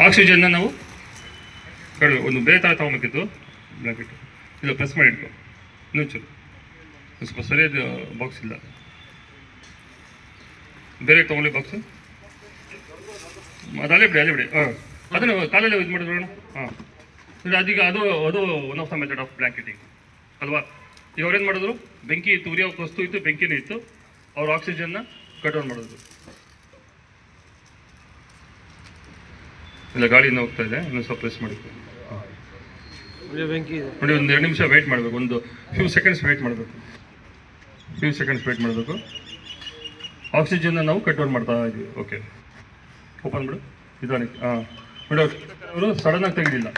ಆಕ್ಸಿಜನ್ನ ನಾವು ಒಂದು ಬೇರೆ ಥರ ತೊಗೊಬೇಕಿತ್ತು ಬ್ಲ್ಯಾಂಕೆಟ್. ಇಲ್ಲ ಪ್ರೆಸ್ ಮಾಡಿ ಇಟ್ಕೊ ಇನ್ನೊಂಚೂರು ಸ್ವಲ್ಪ ಸರಿಯಾದ ಬಾಕ್ಸ್ ಇಲ್ಲ, ಬೇರೆ ತೊಗೊಳ್ಳಿ ಬಾಕ್ಸು. ಅದು ಅಲ್ಲೇ ಬಿಡಿ. ಹಾಂ, ಅದನ್ನು ಕಾಲಲ್ಲೇ ಇದು ಮಾಡಿದ್ರು. ಹಾಂ, ಅದೀಗ ಅದು one of the method of blanketing ಅಲ್ವಾ. ಈಗ ಅವ್ರೇನು ಮಾಡಿದ್ರು, ಬೆಂಕಿ ಇತ್ತು, ಉರಿಯೋ ವಸ್ತು ಇತ್ತು, ಬೆಂಕಿನೇ ಇತ್ತು, ಅವ್ರು ಆಕ್ಸಿಜನ್ನ ಕಟ್ ಆನ್ ಮಾಡಿದ್ರು. ಇಲ್ಲ ಗಾಳಿಯಿಂದ ಹೋಗ್ತಾ ಇದೆ, ಇನ್ನೊಂದು ಸ್ವಲ್ಪ ಪ್ರೆಸ್ ಮಾಡಿ ನೋಡಿ. ಒಂದು 2 ನಿಮಿಷ ವೆಯ್ಟ್ ಮಾಡಬೇಕು, ಒಂದು ಫ್ಯೂ ಸೆಕೆಂಡ್ಸ್ ವೆಯ್ಟ್ ಮಾಡಬೇಕು. ಆಕ್ಸಿಜನ್ನ ನಾವು ಕಟ್ ಆನ್ ಮಾಡ್ತಾ ಇದ್ದೀವಿ. ಓಕೆ, ಓಪನ್ ಬಿಡು ನಿಧಾನಕ್ಕೆ. ಹಾಂ ನೋಡಿ, ಅವರು ಸಡನ್ನಾಗಿ ತೆಗೆದಿಲ್ಲ.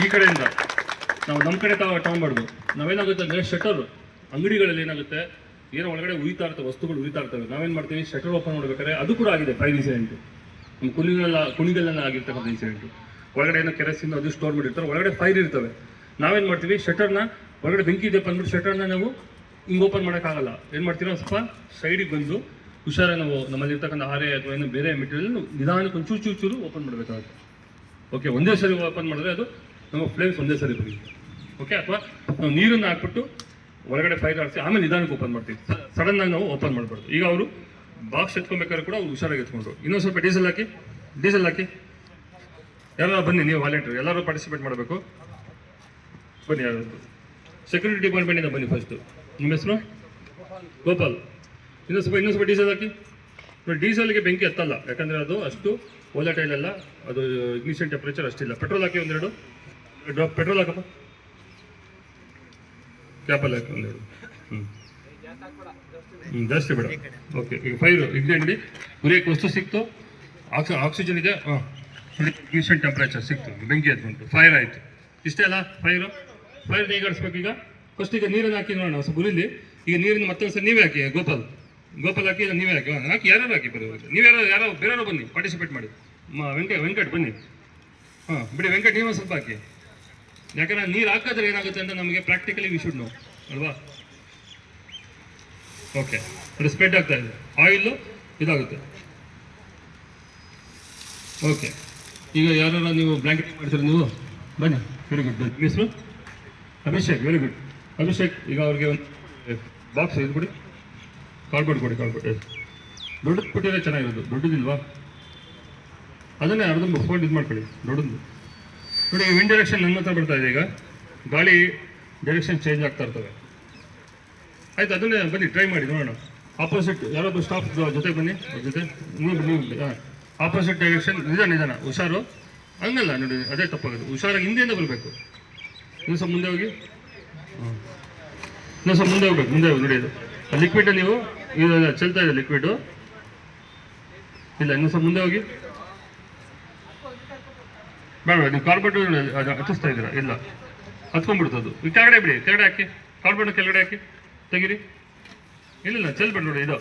ಈ ಕಡೆಯಿಂದ ನಾವು ನಮ್ಮ ಕಡೆ ತಗೊಂಬಾರ್ದು. ನಾವೇನಾಗುತ್ತೆ ಅಂದರೆ ಶಟರ್ ಅಂಗಡಿಗಳಲ್ಲಿ ಏನಾಗುತ್ತೆ, ಏನೋ ಒಳಗಡೆ ಉರಿತಾ ಇರ್ತವೆ, ವಸ್ತುಗಳು ಉರಿತಾ ಇರ್ತವೆ. ನಾವೇನು ಮಾಡ್ತೀವಿ, ಶಟರ್ ಓಪನ್ ಮಾಡ್ಬೇಕಾದ್ರೆ ಅದು ಕೂಡ ಆಗಿದೆ ಫೈರ್ ಇನ್ಸಿಡೆಂಟು. ನಮ್ಮ ಕುಣಿಗಲ್ಲೆಲ್ಲ ಆಗಿರ್ತಕ್ಕಂಥ ಇನ್ಸಿಡೆಂಟು. ಒಳಗಡೆ ಏನೋ ಕೆರಸಿನ ಅದು ಸ್ಟೋರ್ ಮಾಡಿರ್ತಾರೆ, ಒಳಗಡೆ ಫೈರ್ ಇರ್ತವೆ. ನಾವೇನು ಮಾಡ್ತೀವಿ, ಶಟರ್ನ ಒಳಗಡೆ ಬೆಂಕಿ ಇದೆ ಅಂದ್ಬಿಟ್ಟು ಶಟರ್ನ ನಾವು ಹಿಂಗೆ ಓಪನ್ ಮಾಡೋಕ್ಕಾಗಲ್ಲ. ಏನು ಮಾಡ್ತೀವಿ, ಸ್ವಲ್ಪ ಸೈಡಿಗೆ ಬಂದು ಹುಷಾರಾಗಿ ನಾವು ನಮ್ಮಲ್ಲಿರ್ತಕ್ಕಂಥ ಹಾರೆ ಅಥವಾ ಏನೋ ಬೇರೆ ಮೆಟೀರಿಯಲ್ ನಿಧಾನಕ್ಕೆ ಒಂದು ಚೂರು ಓಪನ್ ಮಾಡಬೇಕಾಗುತ್ತೆ. ಓಕೆ, ಒಂದೇ ಸರಿ ಓಪನ್ ಮಾಡಿದ್ರೆ ಅದು ನಮ್ಮ ಫ್ಲೇಮ್ಸ್ ಒಂದೇ ಸರಿ ಬರುತ್ತೆ. ಓಕೆ, ಅಥವಾ ನಾವು ನೀರನ್ನು ಹಾಕ್ಬಿಟ್ಟು ಒಳಗಡೆ ಫೈರ್ ಆಡಿಸಿ ಆಮೇಲೆ ನಿಧಾನಕ್ಕೆ ಓಪನ್ ಮಾಡ್ತೀವಿ. ಸಡನ್ನಾಗಿ ನಾವು ಓಪನ್ ಮಾಡಬಾರ್ದು. ಈಗ ಅವರು ಬಾಕ್ಸ್ ಎತ್ಕೊಬೇಕಾದ್ರೆ ಕೂಡ ಅವ್ರು ಹುಷಾರಾಗಿ ಎತ್ಕೊಂಡ್ರು. ಇನ್ನೊಂದು ಸ್ವಲ್ಪ ಡೀಸೆಲ್ ಹಾಕಿ ಎಲ್ಲ ಬನ್ನಿ, ನೀವು ವಾಲಂಟಿಯರ್ ಎಲ್ಲರೂ ಪಾರ್ಟಿಸಿಪೇಟ್ ಮಾಡಬೇಕು. ಬನ್ನಿ, ಯಾರು ಸೆಕ್ಯೂರಿಟಿ ಡಿಪಾರ್ಟ್ಮೆಂಟಿಂದ ಬನ್ನಿ. ಫಸ್ಟು ನಿಮ್ಮ ಹೆಸರು ಗೋಪಾಲ್. ಇನ್ನೊಂದು ಸ್ವಲ್ಪ ಡೀಸೆಲ್ ಹಾಕಿ. ನೋಡಿ, ಡೀಸೆಲ್ಗೆ ಬೆಂಕಿ ಹತ್ತಲ್ಲ, ಯಾಕಂದರೆ ಅದು ಅಷ್ಟು ವೋಲಟೈಲ್ ಅಲ್ಲ, ಅದು ಇಗ್ನಿಷನ್ ಟೆಂಪ್ರೇಚರ್ ಅಷ್ಟಿಲ್ಲ. ಪೆಟ್ರೋಲ್ ಹಾಕಿ ಒಂದೆರಡು ಡ್ರಾಪ್ ಪೆಟ್ರೋಲ್ ಹಾಕಪ್ಪ, ಕ್ಯಾಪಲ್ಲಿ ಹಾಕಿ ಒಂದೆರಡು. ಜಾಸ್ತಿ ಬೇಡ. ಓಕೆ, ಈಗ ಫೈರ್ ಇಗ್ನಿಷನ್ ಉರಿಯಕ್ಕೆ ವಸ್ತು ಸಿಕ್ತು, ಆಕ್ಸಿಜನ್ ಇದೆ. ಹಾಂ, ಇಗ್ನಿಷನ್ ಟೆಂಪ್ರೇಚರ್ ಸಿಕ್ತು, ಬೆಂಕಿ ಹತ್ಕೊಂಡು ಫೈರ್ ಆಯಿತು. ಇಷ್ಟೇ ಅಲ್ಲ ಫೈರ್ ಹೇಗಾಡಿಸ್ಬೇಕು. ಈಗ ಫಸ್ಟ್ ಈಗ ನೀರನ್ನು ಹಾಕಿ ನೋಡೋಣ, ಸ್ವಲ್ಪ ಉರಿಲಿ. ಈಗ ನೀರನ್ನು ಮತ್ತೊಂದು ಸಲ ನೀವೇ ಹಾಕಿ. ಗೋಪಾಲ್ ಹಾಕಿ, ನೀವೇ ಹಾಕಿ ಯಾರು ಹಾಕಿ ಬರೋದು. ನೀವು ಯಾರೋ ಬೇರೆಯವರು ಬನ್ನಿ, ಪಾರ್ಟಿಸಿಪೇಟ್ ಮಾಡಿ. ವೆಂಕಟ್ ಬನ್ನಿ. ಹಾಂ ಬಿಡಿ, ವೆಂಕಟ್ ನೀವೊಂದು ಸ್ವಲ್ಪ ಹಾಕಿ. ಯಾಕಂದ್ರೆ ನೀರು ಹಾಕಿದ್ರೆ ಏನಾಗುತ್ತೆ ಅಂತ ನಮಗೆ ಪ್ರಾಕ್ಟಿಕಲಿ ವಿ ಶುಡ್ ನೋ ಅಲ್ವಾ. ಓಕೆ, ಅದು ಸ್ಪ್ರೆಡ್ ಆಗ್ತಾ ಇದೆ, ಆಯಿಲು ಇದಾಗುತ್ತೆ. ಓಕೆ, ಈಗ ಯಾರು ನೀವು ಬ್ಲ್ಯಾಂಕೆಟ್ ಮಾಡ್ತೀರ, ನೀವು ಬನ್ನಿ. Very good. ಹೆಸರು ಅಭಿಷೇಕ್. Very good Abhishek. ಈಗ ಅವ್ರಿಗೆ ಒಂದು ಬಾಕ್ಸ್ ಇದು ಕೊಡಿ, ಕಾರ್ಡ್ಬೋರ್ಡ್ ಕೊಡಿ. ದೊಡ್ಡದು ಕೊಟ್ಟಿದ್ರೆ ಚೆನ್ನಾಗಿರೋದು, ದೊಡ್ಡದಿಲ್ವಾ? ಅದನ್ನೇ ಅರ್ಧ ಫೋನ್ ಇದು ಮಾಡ್ಕೊಳ್ಳಿ, ದೊಡ್ಡದು. ನೋಡಿ, ವಿಂಡ್ ಡೈರೆಕ್ಷನ್ ನನ್ನ ಹತ್ರ ಬರ್ತಾ ಇದೆ. ಈಗ ಗಾಳಿ ಡೈರೆಕ್ಷನ್ ಚೇಂಜ್ ಆಗ್ತಾ ಇರ್ತವೆ. ಆಯ್ತು, ಅದನ್ನೇ ಬನ್ನಿ ಟ್ರೈ ಮಾಡಿ ನೋಡೋಣ. ಆಪೋಸಿಟ್ ಯಾರೊಬ್ಬರು ಸ್ಟಾಫ್ ಜೊತೆ ಬನ್ನಿ, ಅವ್ರ ಜೊತೆ ನೀವು ಆಪೋಸಿಟ್ ಡೈರೆಕ್ಷನ್. ನಿಧಾನ ಹುಷಾರು, ಹಂಗಲ್ಲ ನೋಡಿ, ಅದೇ ತಪ್ಪಾಗೋದು. ಹುಷಾರಾಗಿ ಹಿಂದೆಯಿಂದ ಬರಬೇಕು. ಇನ್ನೂ ಸ್ವಲ್ಪ ಮುಂದೆ ಹೋಗಿ. ಇನ್ನೂ ಸ್ವಲ್ಪ ಮುಂದೆ ಹೋಗ್ಬೇಕು. ನೋಡಿ, ಅದು ಲಿಕ್ವಿಡ್ ನೀವು ಇದು ಚೆಲ್ತಾ ಇದೆ, ಲಿಕ್ವಿಡು ಇಲ್ಲ. ಇನ್ನೂ ಸ್ವಲ್ಪ ಮುಂದೆ ಹೋಗಿ. ಬೇಡ, ನೀವು ಕಾರ್ಬೋರ್ಡ್ ಹಚ್ಚಿಸ್ತಾ ಇದ್ದೀರಾ, ಇಲ್ಲ ಹತ್ಕೊಂಡ್ಬಿಡ್ತದು. ಈಗ ಕೆಳಗಡೆ ಬಿಡಿ, ಕೆಳಗಡೆ ಹಾಕಿ, ಕಾರ್ಬೋರ್ಡ್ ಕೆಳಗಡೆ ಹಾಕಿ ತೆಗೀರಿ. ಇಲ್ಲ ಚೆಲ್ಬೇಡಿ. ನೋಡಿ, ಇದು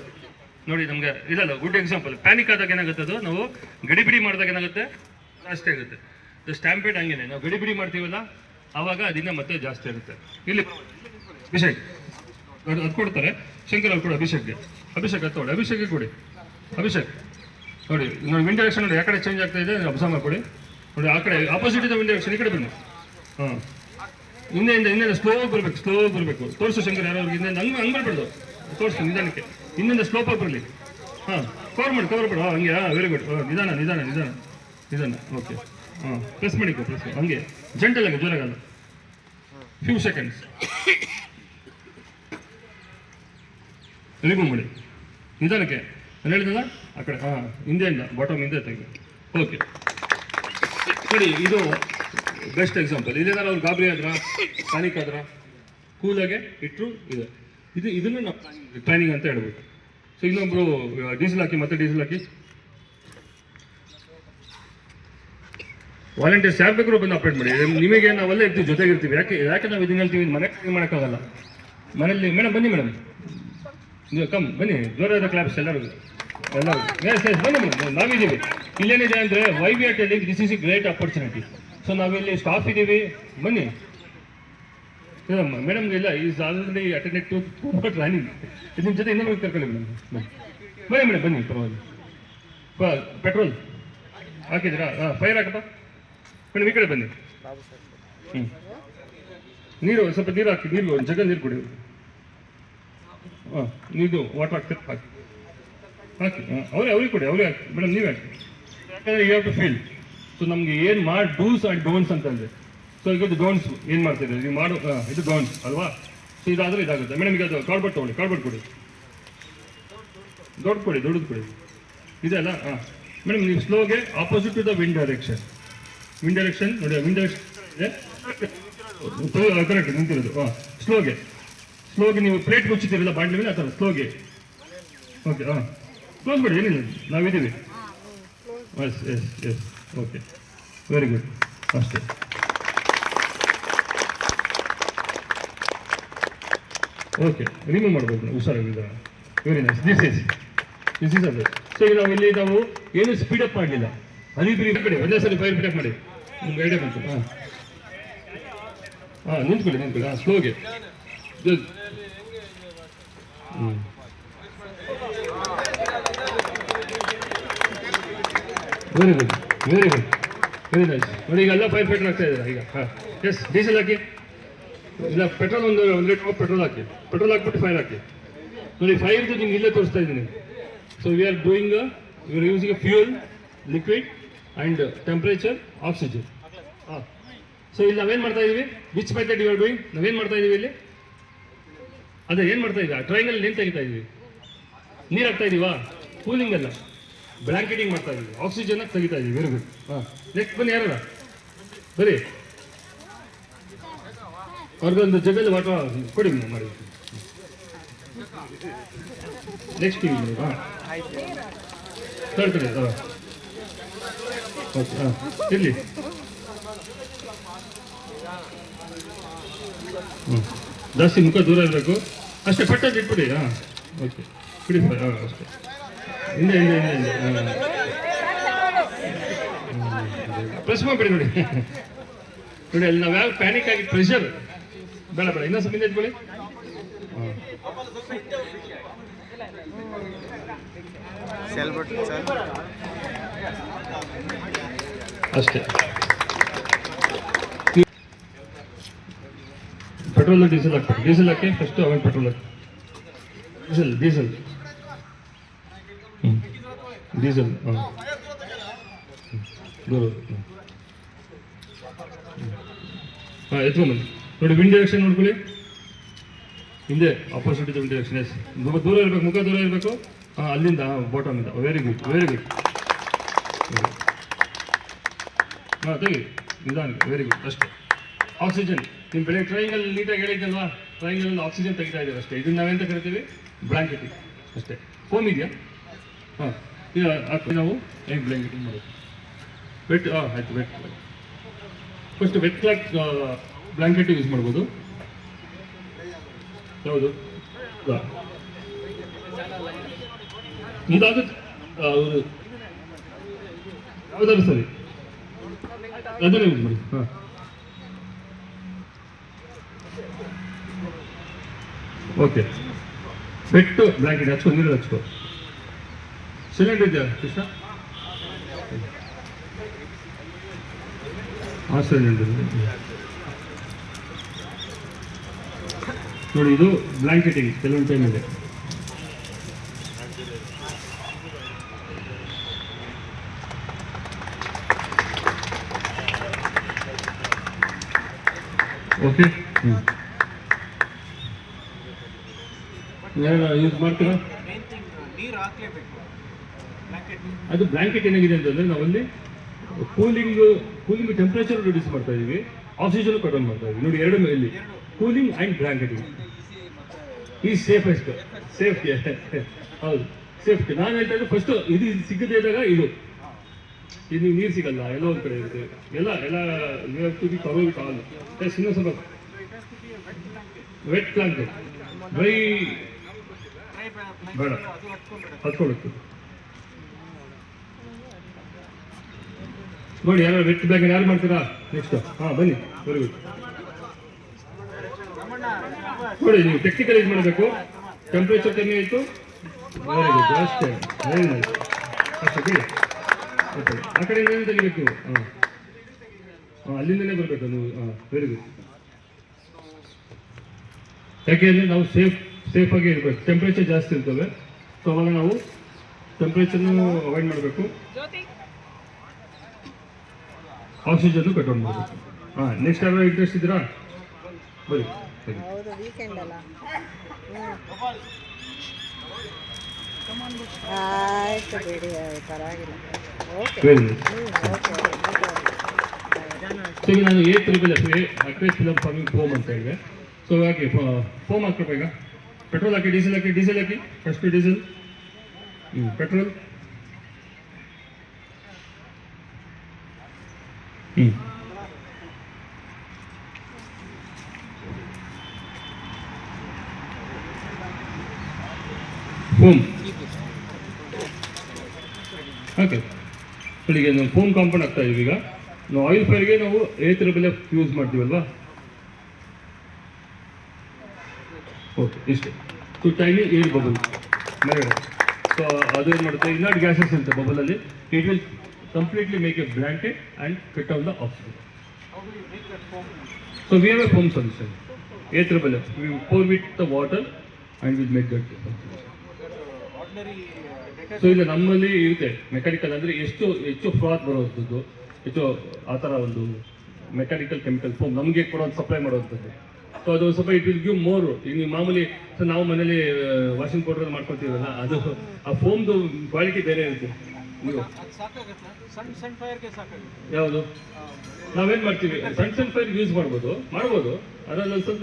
ನೋಡಿ ನಮಗೆ ಇದಲ್ಲ ಗುಡ್ ಎಕ್ಸಾಂಪಲ್. ಪ್ಯಾನಿಕ್ ಆದಾಗ ಏನಾಗುತ್ತೆ, ಅದು ನಾವು ಗಡಿಬಿಡಿ ಮಾಡಿದಾಗ ಏನಾಗುತ್ತೆ, ಜಾಸ್ತಿ ಆಗುತ್ತೆ. ಸ್ಟ್ಯಾಂಪೇಡ್ ಹಂಗೇನೆ, ನಾವು ಗಡಿಬಿಡಿ ಮಾಡ್ತೀವಲ್ಲ ಆವಾಗ ಅದನ್ನ ಮತ್ತೆ ಜಾಸ್ತಿ ಆಗುತ್ತೆ. ಇಲ್ಲಿ ಅಭಿಷೇಕ್ ಅದು ಕೊಡ್ತಾರೆ, ಶಂಕರ್ ಅವ್ರು ಕೊಡಿ ಅಭಿಷೇಕ್ಗೆ ಹತ್ತೋಡಿ, ಅಭಿಷೇಕ್ಗೆ ಕೊಡಿ. ಅಭಿಷೇಕ್ ನೋಡಿ, ವಿಂಡ್ ಡೈರೆಕ್ಷನ್ ನೋಡಿ, ಯಾವ ಕಡೆ ಚೇಂಜ್ ಆಗ್ತಾ ಇದೆ ಅಬ್ಸರ್ವ್ ಮಾಡ್ಕೊಡಿ. ನೋಡಿ, ಆ ಕಡೆ ಆಪೋಸಿಟ್ ಇದೆ ವಿಂಡ್ ಡೈರೆಕ್ಷನ್, ಈ ಕಡೆ ಬನ್ನಿ. ಹಾಂ, ಹಿಂದೆ ಸ್ಲೋ ಬರಬೇಕು. ತೋರಿಸು ಶಂಕರ್, ಯಾರವ್ರಿಗೆ ಹಿಂದೆ ಹಂಗೆ ಬರಬಾರ್ದು, ತೋರಿಸ್ತು ನಿಧಾನಕ್ಕೆ. ಹಿಂದಿಂದ ಸ್ಲೋಪಾಗಿ ಬರಲಿ. ಹಾಂ, ಕವರ್ ಮಾಡಿ. ಹಂಗೆ. Very good. ನಿಧಾನ. ಓಕೆ. ಹಾಂ, ಪ್ರೆಸ್ ಮಾಡಿ ಹಂಗೆ ಜಂಟಲ್ ಆಗಿ, ಜೋರಾಗಲ್ಲ. ಫ್ಯೂ ಸೆಕೆಂಡ್ಸ್ ರಿಮೂವ್ ಮಾಡಿ ನಿಧಾನಕ್ಕೆ. ನಾನು ಹೇಳಿದ್ನಲ್ಲ ಆ ಕಡೆ. ಹಾಂ, ಹಿಂದೆಯಿಂದ ಬಾಟಮ್ ಹಿಂದೆ ತೆಗಿ. ಓಕೆ, ನೋಡಿ, ಇದು ಬೆಸ್ಟ್ ಎಕ್ಸಾಂಪಲ್. ಇದೇನಾರು ಅವ್ರು ಗಾಬರಿ ಆದ್ರ, ಪ್ಯಾನಿಕ್ ಆದ್ರ, ಕೂಲಾಗೆ ಇಟ್ಟರು ಇದನ್ನು ನಾವು ಪ್ಲಾನಿಂಗ್ ಅಂತ ಹೇಳ್ಬೇಕು. ಸೊ ಇನ್ನೊಬ್ರು ಡೀಸೆಲ್ ಹಾಕಿ, ಮತ್ತೆ ಡೀಸೆಲ್ ಹಾಕಿ. ವಾಲಂಟಿಯರ್ಸ್ ಯಾರು ಬೇಕಾದ್ರೂ ಬಂದು ಅಪ್ಡೇಟ್ ಮಾಡಿ. ನಿಮಗೆ ನಾವೆಲ್ಲ ಇರ್ತೀವಿ, ಜೊತೆಗಿರ್ತೀವಿ. ಯಾಕೆ ನಾವು ಇದನ್ನ ಹೇಳ್ತೀವಿ, ಮನೆ ಮಾಡೋಕ್ಕಾಗಲ್ಲ. ಮನೇಲಿ ಮೇಡಮ್ ಬನ್ನಿ, ಮೇಡಮ್ ನೀವು ಬನ್ನಿ, ಜೋರಾದ ಕ್ಲಾಪ್ಸ್ ಎಲ್ಲರೂ. ಬನ್ನಿ ಮೇಡಮ್, ನಾವಿದ್ದೀವಿ. ಇಲ್ಲೇನಿದೆ ಅಂದರೆ why we are telling this is a great opportunity. So ನಾವಿಲ್ಲಿ ಸ್ಟಾಫ್ ಇದ್ದೀವಿ, ಬನ್ನಿ. ಮೇಡಮ್ಗೆ ಇಲ್ಲ, is already attended to training. ನಿಮ್ಮ ಜೊತೆ ಇನ್ನೊಂದು ಕರ್ಕೊಳ್ಳಿ ಮೇಡಮ್. ಬನ್ನಿ ಮೇಡಮ್, ಬನ್ನಿ. ಪರವಾಗಿಲ್ಲ. ಪೆಟ್ರೋಲ್ ಹಾಕಿದ್ದೀರಾ? ಹಾಂ, ಫೈರ್ ಹಾಕಪ್ಪ ಮೇಡಮ್, ಈ ಕಡೆ ಬನ್ನಿ. ಹ್ಞೂ, ನೀರು ಸ್ವಲ್ಪ ನೀರು ಹಾಕಿ, ನೀರು ಒಂದು ಜಗ ನೀರು ಕುಡಿ. ಹಾಂ, ನೀರು ವಾಟರ್ ಹಾಕ್ತಾರೆ, ಹಾಕಿ ಹಾಕಿ. ಹಾಂ, ಅವ್ರಿಗೆ ಕೊಡಿ, ಅವ್ರಿಗೆ ಹಾಕಿ ಮೇಡಮ್, ನೀವೇ ಹಾಕಿ. ಯಾಕಂದರೆ you have to feel. So ನಮಗೆ ಏನು ಮಾಡಿ ಡೂಸ್ ಆ್ಯಂಡ್ ಡೋನ್ಸ್ ಅಂತಂದರೆ, ಸೊ ಈಗ ಡೋನ್ಸ್ ಏನು ಮಾಡ್ತಿದ್ದೀವಿ ನೀವು ಮಾಡೋ, ಇದು ಡೋನ್ಸ್ ಅಲ್ವಾ? ಸೊ ಇದಾದರೆ ಇದಾಗುತ್ತೆ ಮೇಡಮ್. ಈಗ ಅದು ಕಾರ್ಡ್ಬೋರ್ಡ್ ತೊಗೊಳ್ಳಿ, ಕಾರ್ಡ್ಬೋರ್ಡ್ ಕೊಡಿ, ದೊಡ್ಡ ಕೊಡಿ, ದೊಡ್ಡದು ಕೊಡಿ, ಇದೆಲ್ಲ. ಹಾಂ ಮೇಡಮ್, ನೀವು ಸ್ಲೋಗೆ opposite to the wind direction. Wind direction ನೋಡಿ, ವಿಂಡ್ ಡೈರೆಕ್ಷನ್ ಇದೆ ಕರೆಕ್ಟ್ ನಿಂತಿರೋದು. ಹಾಂ, ಸ್ಲೋಗೆ ನೀವು ಪ್ಲೇಟ್ ಮುಚ್ಚಿದ್ದೀರಲ್ಲ ಬಾಂಡ್ಲಿ ಮೇಲೆ, ಆ ಥರ ಸ್ಲೋಗೆ. ಓಕೆ, ಹಾಂ, ಕ್ಲೋಸ್ ಮಾಡಿ, ಏನಿಲ್ಲ, ನಾವಿದ್ದೀವಿ. Yes yes yes, okay, very good. ಅಷ್ಟೇ. ಓಕೆ, ರಿಮೂವ್ ಮಾಡ್ಬೋದು ನಾವು, ಹುಷಾರಾಗಿದ್ದಾರೆ. Very nice. ದಿಸ್ ಇಸ್ ಅದು. ಸೊ ಈಗ ನಾವು ಏನು ಸ್ಪೀಡಪ್ ಮಾಡಲಿಲ್ಲ, ಅದಿಬ್ಬರಿ ಕಡೆ ಒಂದೇ ಸಲ ಫೈರ್ ಪಿಟಪ್ ಮಾಡಿ, ನಿಮ್ಗೆ ಐಡಿಯಾ ಬಂತು. ಹಾಂ ಹಾಂ, ನಿಂತ್ಕೊಳ್ಳಿ. ಹಾಂ, ಸ್ಲೋಗೆ. ಹ್ಞೂ, very good, very good, very nice. ನೋಡಿ, ಈಗ ಎಲ್ಲ ಫೈರ್ ಫೈಟರ್ ಆಗ್ತಾ ಇದ್ದಾರೆ ಈಗ. ಹಾಂ, ಎಸ್, ಡೀಸೆಲ್ ಹಾಕಿ, ಇಲ್ಲ ಪೆಟ್ರೋಲ್, ಒಂದು ಲೀಟರ್ ಪೆಟ್ರೋಲ್ ಹಾಕಿ, ಪೆಟ್ರೋಲ್ ಹಾಕ್ಬಿಟ್ಟು ಫೈರ್ ಹಾಕಿ. ನೋಡಿ, ಫೈರ್ದು ನಿಮ್ಗೆ ಇಲ್ಲೇ ತೋರಿಸ್ತಾ ಇದ್ದೀನಿ. So we are doing, we are using fuel, liquid and temperature, oxygen. ಹಾಂ, ಸೊ ಇಲ್ಲಿ ನಾವೇನು ಮಾಡ್ತಾ ಇದ್ದೀವಿ? Which method you are doing? ನಾವೇನು ಮಾಡ್ತಾ ಇದ್ದೀವಿ ಇಲ್ಲಿ? ಅದೇ ಏನು ಮಾಡ್ತಾ ಇದ್ದೀವಿ? ಟ್ರೈಂಗಲ್ ಏನು ತೆಗಿತಾ ಇದ್ದೀವಿ? ನೀರು ಹಾಕ್ತಾ ಇದ್ದೀವಾ? ಕೂಲಿಂಗ್ ಅಲ್ಲ, ಬ್ಲ್ಯಾಂಕೆಟಿಂಗ್ ಮಾಡ್ತಾ ಇದ್ದೀವಿ, ಆಕ್ಸಿಜನ್ ತೆಗಿತಾ ಇದ್ದೀವಿ. Very good. ಹಾಂ, ನೆಕ್ಸ್ಟ್ ಬನ್ನಿ, ಯಾರಲ್ಲ ಬರೀ ಅವ್ರಿಗೊಂದು ಜಗಲ್ಲಿ ವಾಟರ್ ಕೊಡಿ ಮಾಡಿ. ನೆಕ್ಸ್ಟ್ ಹಾಂ, ಥರ್ಡ್ ಕಡೆ. ಹಾಂ, ಓಕೆ. ಹಾಂ, ಇರಲಿ. ಹ್ಞೂ, ಜಾಸ್ತಿ ಮುಖ ದೂರ ಇರಬೇಕು ಅಷ್ಟೇ. ಪಟ್ಟದ್ದು ಇಟ್ಬಿಡಿ. ಹಾಂ, ಓಕೆ, ಬಿಡಿ. ಹಾಂ, ಅಷ್ಟೇ. ಹಿಂದೆ ಹಿಂದೆ ಹಿಂದೆ ಹಿಂದೆ. ಹಾಂ, ಪ್ರೆಸ್ ಮಾಡಿಬಿಡಿ. ನೋಡಿ ನೋಡಿ, ಅಲ್ಲಿ ನಾವು ಯಾವ ಪ್ಯಾನಿಕ್ ಆಗಿ ಪ್ರೆಷರ್ ಬೇಡ ಬೇಡ, ಇನ್ನೊಂದು ಸ್ವಲ್ಪ ಹಿಂದೆ ಇಟ್ಕೊಳ್ಳಿ. ಹಾಂ, ಅಷ್ಟೇ. ಪೆಟ್ರೋಲ್ ಡೀಸೆಲ್ ಹಾಕ್ಬೇಕು. ಡೀಸೆಲ್ ಹಾಕಿ ಫಸ್ಟ್, ಆಮೇಲೆ ಪೆಟ್ರೋಲ್ ಹಾಕಿ. ಡೀಸೆಲ್ ಹ್ಞೂ, ಡೀಸೆಲ್. ಹಾಂ, ಹಾಂ, ಎತ್ಕೊಂಬಂದು ನೋಡಿ. ವಿಂಡ್ ಡೈರೆಕ್ಷನ್ ನೋಡ್ಕೊಳ್ಳಿ, ಹಿಂದೆ ಆಪೋಸಿಟ್ ಇದೆ ವಿಂಡ್ ಡೈರೆಕ್ಷನ್. ಎಸ್, ದೂರ ಇರಬೇಕು, ಮುಖ ದೂರ ಇರಬೇಕು. ಹಾಂ, ಅಲ್ಲಿಂದ ಬಾಟಮಿಂದ. Very good, very good. ಹಾಂ, ತೆಗಿ ನಿಧಾನಕ್ಕೆ. ವೆರಿ ಗುಡ್, ಅಷ್ಟೇ. ಆಕ್ಸಿಜನ್ ನಿಮ್ಮ ಬೆಳಗ್ಗೆ ಟ್ರೈಂಗಲ್ ನೀಟಾಗಿ ಹೇಳಿದ್ದಲ್ವಾ? ಟ್ರೈಂಗಲ್ ಆಕ್ಸಿಜನ್ ತೆಗಿತಾ ಇದ್ದೀವಿ ಅಷ್ಟೇ. ಇದನ್ನು ನಾವೆಂತ ಕರಿತೀವಿ? ಬ್ಲ್ಯಾಂಕೆಟಿಂಗ್ ಅಷ್ಟೇ. ಫೋಮ್ ಇದೆಯಾ? ಹಾಂ, ಈಗ ಹಾಕಿ ನಾವು ಹೇಗೆ ಬ್ಲ್ಯಾಂಕೆಟಿಂಗ್ ಮಾಡೋದು? ವೆಟ್. ಹಾಂ, ಆಯಿತು. Wet first wet cloth blanket use ಮಾಡ್ಬೋದು. ಯಾವುದು? ಇದಾಗುತ್ತೆ ಯಾವುದಾದ್ರು ಸರಿ, ಅದನ್ನೇ ಯೂಸ್ ಮಾಡಿ. ಹಾಂ, ಓಕೆ. ಬೆಟ್ಟು ಬ್ಲ್ಯಾಂಕೆಟ್ ಹಚ್ಕೊ, ನೀರು ಹಚ್ಕೊ. ಸಿಲಿಂಡರ್ ಇದೆಯಾ ಕೃಷ್ಣ? ಹಾಂ, ಸಿಲಿಂಡರ್ ನೋಡಿ. ಇದು ಬ್ಲ್ಯಾಂಕೆಟಿಂಗ್ ಕೆಲವೊಂದು ಟೈಮಲ್ಲಿ. ಓಕೆ. ಹ್ಞೂ, ಯೂಸ್ ಮಾಡ್ತೀರಾ? ಅದು ಬ್ಲ್ಯಾಂಕೆಟ್ ಏನಾಗಿದೆ ಅಂತಂದರೆ, ನಾವಲ್ಲಿ ಕೂಲಿಂಗ್ ಟೆಂಪ್ರೇಚರ್ ರಿಡ್ಯೂಸ್ ಮಾಡ್ತಾ ಇದೀವಿ, ಆಕ್ಸಿಜನ್ ಕಂಟ್ರೋಲ್ ಮಾಡ್ತಾ ಇದೀವಿ. ನೋಡಿ, ಎರಡು ಇಲ್ಲಿ ಕೂಲಿಂಗ್ ಆ್ಯಂಡ್ ಬ್ಲ್ಯಾಂಕೆಟಿಂಗ್ ಈ ಸೇಫೆಸ್ಟ್. ಸೇಫ್ಟಿ ಹೌದು, ಸೇಫ್ಟಿ. ನಾನು ಹೇಳ್ತಾ ಇದ್ದೆ ಫಸ್ಟು ಇದು ಸಿಗದೇ ಇದ್ದಾಗ ಇದು ನೀರು ಸಿಗಲ್ಲ, ಎಲ್ಲ ಒಂದು ಕಡೆ ಇರುತ್ತೆ. ಎಲ್ಲ ಕವರ್ ವಿತ್ ಆಲ್. ಎಸ್, ಇನ್ನೂ ಸ್ವಲ್ಪ ವೆಟ್ ಬ್ಲ್ಯಾಂಕೆಟ್. ಡ್ರೈ ಬೇಡ, ಹತ್ಕೊಳುತ್ತೆ. ನೋಡಿ, ಯಾರು ವೆಟ್ ಬ್ಲ್ಯಾಂಕೆಟ್ ಯಾರು ಮಾಡ್ತೀರಾ ನೆಕ್ಸ್ಟ್? ಹಾಂ, ಬನ್ನಿ. Very good. ನೋಡಿ, ನೀವು ಟೆಕ್ನಿಕಲ್ ಯೂಸ್ ಮಾಡಬೇಕು. ಟೆಂಪ್ರೇಚರ್ ಕಮ್ಮಿ ಆಯಿತು. ವೆರಿ ಗುಡ್, ಅಷ್ಟೇ. Very nice. ಅಷ್ಟೇ ಬಿಡಿ. ಓಕೆ, ಆ ಕಡೆಯಿಂದನೇ ತೆಗಿಬೇಕು. ಹಾಂ ಹಾಂ, ಅಲ್ಲಿಂದನೇ ಬರಬೇಕು ನೀವು. ಹಾಂ, ವೆರಿ ಗುಡ್. ಯಾಕೆ ಅಂದರೆ ನಾವು ಸೇಫಾಗಿ ಇರಬೇಕು. ಟೆಂಪ್ರೇಚರ್ ಜಾಸ್ತಿ ಇರ್ತವೆ, ಸೊ ಅವಾಗ ನಾವು ಟೆಂಪ್ರೇಚರ್ನು ಅವಾಯ್ಡ್ ಮಾಡಬೇಕು, ಆಕ್ಸಿಜನ್ನು ಕಂಟ್ರೋಲ್ ಮಾಡಬೇಕು. ಹಾಂ, ನೆಕ್ಸ್ಟ್ ಯಾರು ಇಂಟ್ರೆಸ್ಟ್ ಇದ್ದೀರಾ? ಬರೀ ಹೌದು, ವೀಕೆಂಡ್ ಅಲ್ಲ. ಆಯ್ತು ಬಿಡಿ, ಪರವಾಗಿಲ್ಲ. Okay, very good. Okay. So ಈಗ ನಾನು ಅಕ್ವೇಸ್ ಫಿಲಮ್ ಫಾರ್ಮಿಂಗ್ ಫೋಮ್ ಅಂತ ಹೇಳಿದೆ. ಸೊ ಹಾಕಿ ಫೋಮ್ ಹಾಕ್ಬೇಕು. ಈಗ ಪೆಟ್ರೋಲ್ ಹಾಕಿ, ಡೀಸೆಲ್ ಹಾಕಿ. ಡೀಸೆಲ್ ಹಾಕಿ first, diesel. Petrol. Foam. Okay, ಈಗ ನಾವು ಫೋಮ್ ಕಾಂಪೌಂಡ್ ಆಗ್ತಾ ಇದೀವಿ. ಈಗ ನಾವು ಆಯಿಲ್ ಫೈರ್ಗೆ ನಾವು A3FF ಯೂಸ್ ಮಾಡ್ತೀವಲ್ವಾ? ಓಕೆ, ಇಷ್ಟೇ. ಸೊ ಟೈನಿ ಏರ್ ಬಬಲ್ ಮೇಲ್ಗಡೆ. ಸೊ ಅದೇನು ಮಾಡುತ್ತೆ, ಇನ್ನರ್ಟ್ ಗ್ಯಾಸಸ್ ಇರುತ್ತೆ ಬಬಲಲ್ಲಿ. It will completely make a blanket and fit on the oxygen. So we have a foam solution, A3FF. We pour with the water and we'll make that. So ಈಗ ನಮ್ಮಲ್ಲಿ ಇರುತ್ತೆ mechanical, ಅಂದರೆ ಹೆಚ್ಚು ಫ್ರಾತ್ ಬರುವಂಥದ್ದು, ಹೆಚ್ಚು ಆ ಥರ ಒಂದು ಮೆಕ್ಯಾನಿಕಲ್ ಕೆಮಿಕಲ್ ಫೋಮ್ ನಮಗೆ ಕೊಡೋದು, ಸಪ್ಲೈ ಮಾಡುವಂಥದ್ದು. ಸೊ ಅದು ಸ್ವಲ್ಪ ಇಟ್ ವಿಲ್ ಗಿವ್ ಮೋರ್. ಈಗ ನೀವು ಮಾಮೂಲಿ ಸೊ ನಾವು ಮನೇಲಿ ವಾಷಿಂಗ್ ಪೌಡರ್ ಮಾಡ್ಕೊತೀವಲ್ಲ, ಅದು ಆ ಫೋಮ್ದು ಕ್ವಾಲಿಟಿ ಬೇರೆ ಇರುತ್ತೆ. ನೀವು ಯಾವುದು ನಾವೇನು ಮಾಡ್ತೀವಿ, ಸಣ್ಣ ಫೈರ್ ಯೂಸ್ ಮಾಡ್ಬೋದು, ಅದರಲ್ಲಿ ಸ್ವಲ್ಪ